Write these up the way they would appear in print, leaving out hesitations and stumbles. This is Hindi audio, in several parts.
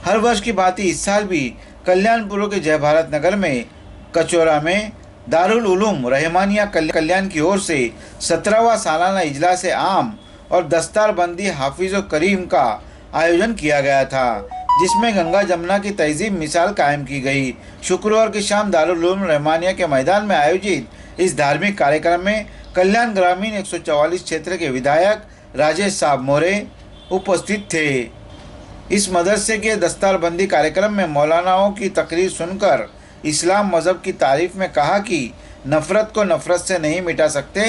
हर वर्ष की भांति इस साल भी कल्याणपुर के जय भारत नगर में कचौरा में दारुल उलूम रहमानिया कल्याण की ओर से 17वां सालाना इजलास आम और दस्तारबंदी हाफिज़ करीम का आयोजन किया गया था, जिसमें गंगा जमुना की तहजीब मिसाल कायम की गई। शुक्रवार की शाम दारुल उलूम रहमानिया के मैदान में आयोजित इस धार्मिक कार्यक्रम में कल्याण ग्रामीण 144 क्षेत्र के विधायक राजेश साहब मोरे उपस्थित थे। इस मदरसे के दस्तारबंदी कार्यक्रम में मौलानाओं की तकरीर सुनकर इस्लाम मज़हब की तारीफ में कहा कि नफ़रत को नफ़रत से नहीं मिटा सकते,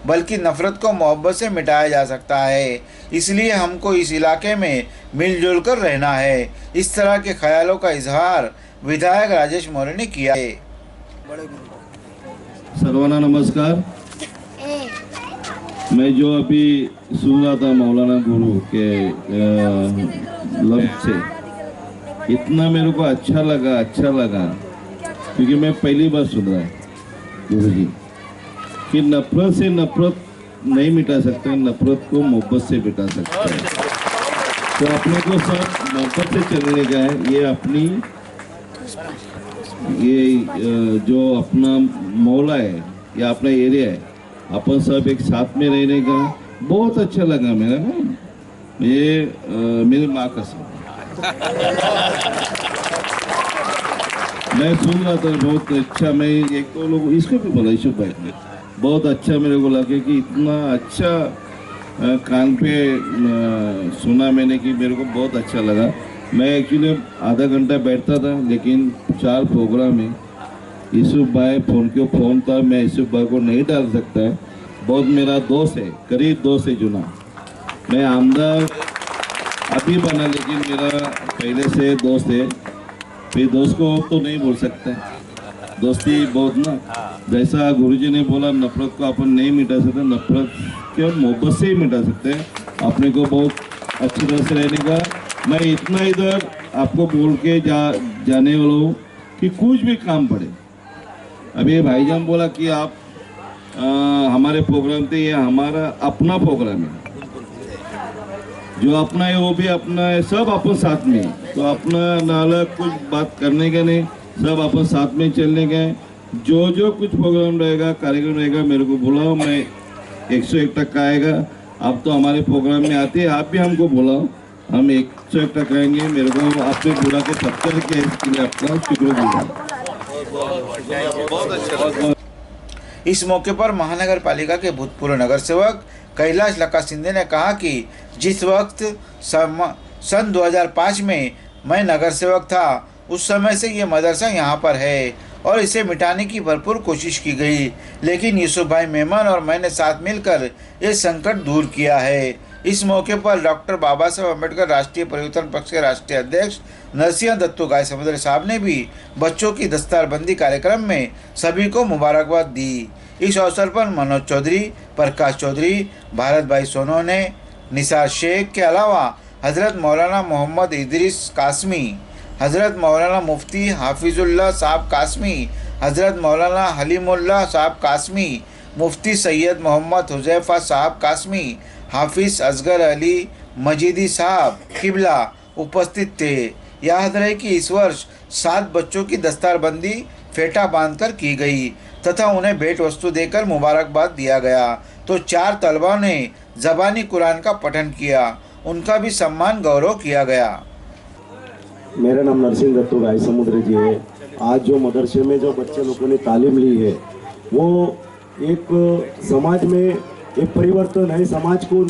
बल्कि नफ़रत को मोहब्बत से मिटाया जा सकता है। इसलिए हमको इस इलाके में मिलजुल कर रहना है। इस तरह के ख्यालों का इजहार विधायक राजेश मौर्य ने किया है। सर्वाना नमस्कार। मैं जो अभी सुन रहा था मौलाना गुरु के लफ्ज़ से, इतना मेरे को अच्छा लगा क्योंकि मैं पहली बार सुन रहा गुरु जी कि नफरत से नफरत नहीं मिटा सकते, नफरत को मोहब्बत से मिटा सकते हैं। तो अपने को सब मोहब्बत से चलने का है। ये अपनी जो अपना मौला है या अपना एरिया है, अपन सब एक साथ में रहने का बहुत अच्छा लगा मेरा ना। ये मेरी माँ कसम मैं सुन रहा था, बहुत अच्छा। मैं एक तो लोग इसको भी बोला ईशु भाई ने, बहुत अच्छा मेरे को लगे कि इतना अच्छा कान पे सुना मैंने कि मेरे को बहुत अच्छा लगा। मैं एक्चुअली आधा घंटा बैठता था, लेकिन 4 प्रोग्राम में यूसुफ भाई फोन था, मैं यूसुफ भाई को नहीं डाल सकता है। बहुत मेरा दोस्त है, करीब दोस्त है जुना। मैं आमदार अभी बना, लेकिन मेरा पहले से दोस्त है। फिर दोस्त को तो नहीं बोल सकते, दोस्ती बहुत ना। जैसा गुरुजी ने बोला, नफरत को अपन नहीं मिटा सकते, नफरत के मोहब्बत से ही मिटा सकते हैं। अपने को बहुत अच्छी तरह से रहने का। मैं इतना इधर आपको बोल के जाने वाला हूँ कि कुछ भी काम पड़े। अभी भाईजान बोला कि आप हमारे प्रोग्राम थे, ये हमारा अपना प्रोग्राम है। जो अपना है वो भी अपना है, सब अपन साथ में। तो अपना ना अलग कुछ बात करने का नहीं, सब अपन साथ में चलने का है। जो कुछ प्रोग्राम रहेगा, कार्यक्रम रहेगा, मेरे को बुलाओ, मैं 101 तक आएगा। आप तो हमारे प्रोग्राम में आते हैं, आप भी हमको बुलाओ, हम 101 तक आएंगे। मेरे को आपसे बुला के सत्कार किया, इसके लिए आपका शुक्रगुजार। इस मौके पर महानगर पालिका के भूतपूर्व नगर सेवक कैलाश लक्का सिंधे ने कहा कि जिस वक्त सन 2005 में मैं नगर सेवक था, उस समय से ये मदरसा यहाँ पर है और इसे मिटाने की भरपूर कोशिश की गई, लेकिन यूसुफ भाई मेमन और मैंने साथ मिलकर ये संकट दूर किया है। इस मौके पर डॉक्टर बाबा साहब अम्बेडकर राष्ट्रीय परिवर्तन पक्ष के राष्ट्रीय अध्यक्ष नरसिंह दत्तू गाय समुद्र साहब ने भी बच्चों की दस्तारबंदी कार्यक्रम में सभी को मुबारकबाद दी। इस अवसर पर मनोज चौधरी, प्रकाश चौधरी, भारत भाई सोनोने, निसार शेख के अलावा हज़रत मौलाना मोहम्मद इदरीस कासमी, हज़रत मौलाना मुफ्ती हाफिजुल्लाह साहब कासमी, हज़रत मौलाना हलीमुल्लाह साहब कासमी, मुफ्ती सैयद मोहम्मद हुज़ैफ़ा साहब कासमी, हाफिज़ असगर अली मजीदी साहब किबला उपस्थित थे। याद रहे कि इस वर्ष 7 बच्चों की दस्तारबंदी फेटा बांधकर की गई तथा उन्हें भेंट वस्तु देकर मुबारकबाद दिया गया। तो 4 तलबा ने ज़बानी कुरान का पठन किया, उनका भी सम्मान गौरव किया गया। मेरा नाम नरसिंह दत्तू गाय समुद्र जी है। आज जो मदरसे में जो बच्चे लोगों ने तालीम ली है, वो एक समाज में एक परिवर्तन है। समाज को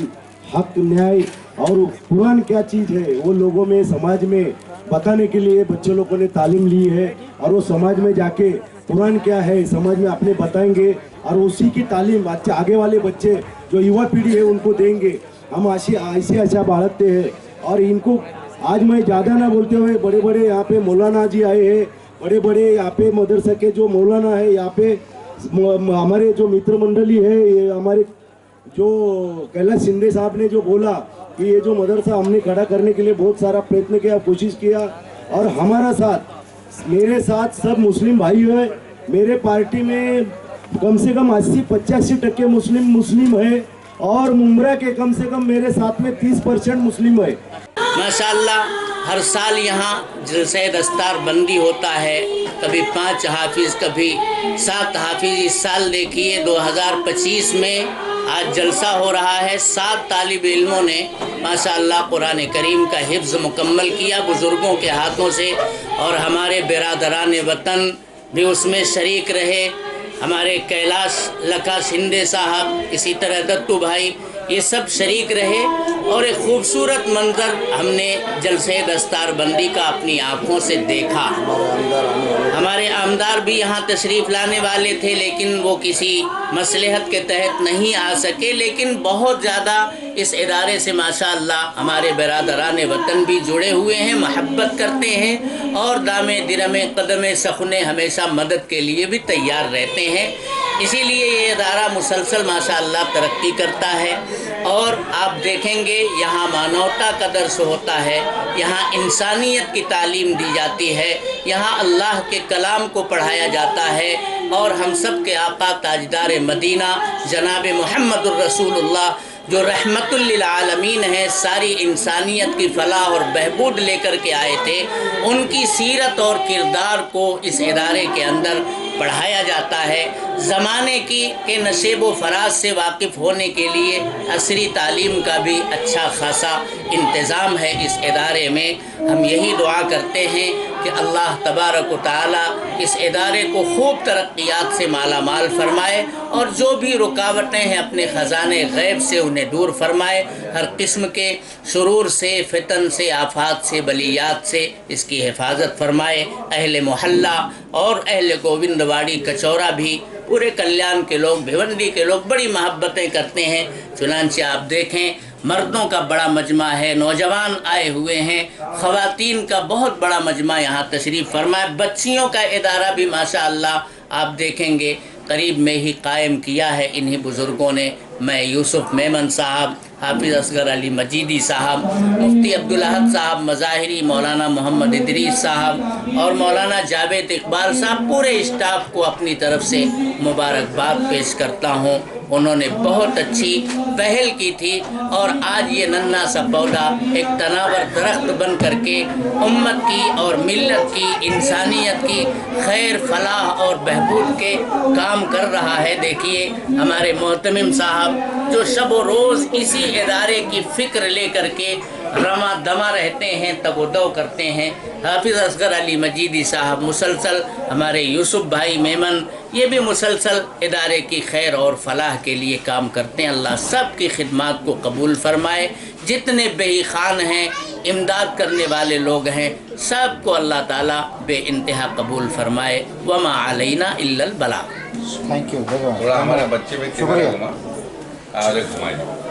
हक, न्याय और कुरान क्या चीज़ है वो लोगों में, समाज में बताने के लिए बच्चे लोगों ने तालीम ली है। और वो समाज में जाके कुरान क्या है समाज में अपने बताएंगे और उसी की तालीम आगे वाले बच्चे जो युवा पीढ़ी है उनको देंगे। हम ऐसे आशा बढ़ाते हैं। और इनको आज मैं ज़्यादा ना बोलते हुए, बड़े बड़े यहाँ पे मौलाना जी आए हैं, बड़े बड़े यहाँ पे मदरसा के जो मौलाना है, यहाँ पे हमारे जो मित्र मंडली है, ये हमारे जो कैलाश सिंधे साहब ने जो बोला कि ये जो मदरसा हमने खड़ा करने के लिए बहुत सारा प्रयत्न किया, कोशिश किया। और हमारा साथ, मेरे साथ सब मुस्लिम भाई है। मेरे पार्टी में कम से कम 80-85% मुस्लिम है और मुमरा के कम से कम मेरे साथ में 30% मुस्लिम है। माशाअल्लाह हर साल यहाँ जलसे दस्तार बंदी होता है, कभी 5 हाफिज़ कभी 7 हाफिज़। इस साल देखिए 2025 में आज जलसा हो रहा है। 7 तालिब इल्मों ने माशाअल्लाह कुरान करीम का हिफ्ज़ मुकम्मल किया बुज़ुर्गों के हाथों से, और हमारे बिरादरान वतन भी उसमें शरीक रहे। हमारे कैलाश लखा शिंदे साहब, इसी तरह दत्तू भाई, ये सब शरीक रहे और एक खूबसूरत मंजर हमने जलसे दस्तार बंदी का अपनी आँखों से देखा। हमारे आमदार भी यहाँ तशरीफ़ लाने वाले थे, लेकिन वो किसी मसलहत के तहत नहीं आ सके। लेकिन बहुत ज़्यादा इस इदारे से माशाअल्लाह हमारे बिरादरान वतन भी जुड़े हुए हैं, महब्बत करते हैं और दामे दिरमे कदमे सखने हमेशा मदद के लिए भी तैयार रहते हैं। इसीलिए ये इदारा मुसलसल माशाअल्लाह तरक्की करता है। और आप देखेंगे यहाँ मानवता का दर्स होता है, यहाँ इंसानियत की तालीम दी जाती है, यहाँ अल्लाह के कलाम को पढ़ाया जाता है, और हम सब के आका ताजदार मदीना जनाब मुहम्मदुर रसूलुल्लाह जो रहमतुल लिल आलमीन है, सारी इंसानियत की फलाह और बहबूद लेकर के आए थे, उनकी सीरत और किरदार को इस इदारे के अंदर पढ़ाया जाता है। ज़माने की के नशेब व फराज से वाकिफ़ होने के लिए असरी तालीम का भी अच्छा खासा इंतज़ाम है इस इदारे में। हम यही दुआ करते हैं कि अल्लाह तबारक व तआला इस इदारे को खूब तरक्कियात से माला माल फरमाए, और जो भी रुकावटें हैं अपने ख़जाने गैब से उन्हें दूर फरमाए। हर किस्म के शुरूर से, फितन से, आफात से, बलियात से इसकी हिफाजत फरमाए। अहले मोहल्ला और अहले गोविंदवाड़ी कचौरा भी पूरे कल्याण के लोग, भिवंडी के लोग बड़ी मोहब्बतें करते हैं। चुनांचे आप देखें मर्दों का बड़ा मजमा है, नौजवान आए हुए हैं, ख़वातीन का बहुत बड़ा मजमा यहाँ तशरीफ़ फरमाए। बच्चियों का इदारा भी माशाअल्लाह आप देखेंगे करीब में ही कायम किया है इन्हीं बुज़ुर्गों ने। मैं यूसुफ मेमन साहब, हाफिज़ असगर अली मजीदी साहब, मुफ्ती अब्दुल अहद साहब मज़ाहिरी, मौलाना मोहम्मद इदरीस साहब और मौलाना जावेद इकबाल साहब, पूरे स्टाफ को अपनी तरफ से मुबारकबाद पेश करता हूँ। उन्होंने बहुत अच्छी पहल की थी, और आज ये नन्हा सा पौधा एक तनावर दरख्त बन करके उम्मत की और मिल्लत की, इंसानियत की खैर फलाह और बहबूद के काम कर रहा है। देखिए हमारे मोहतमिम साहब जो शब व रोज़ इसी इदारे की फ़िक्र ले करके रमा दमा रहते हैं, तगोदो करते हैं। हाफिज़ असगर अली मजीदी साहब मुसलसल, हमारे यूसुफ भाई मेमन, ये भी मुसलसल इदारे की खैर और फलाह के लिए काम करते हैं। अल्लाह सब की खिदमात को कबूल फरमाए। जितने बेही खान हैं, इमदाद करने वाले लोग हैं, सब को अल्लाह ताला बे इंतहा कबूल फरमाए। वमा अलैना इल्लल बलाग। Thank you. थोड़ा हमारे बच्चे भी शुक्रिया। घुमाए।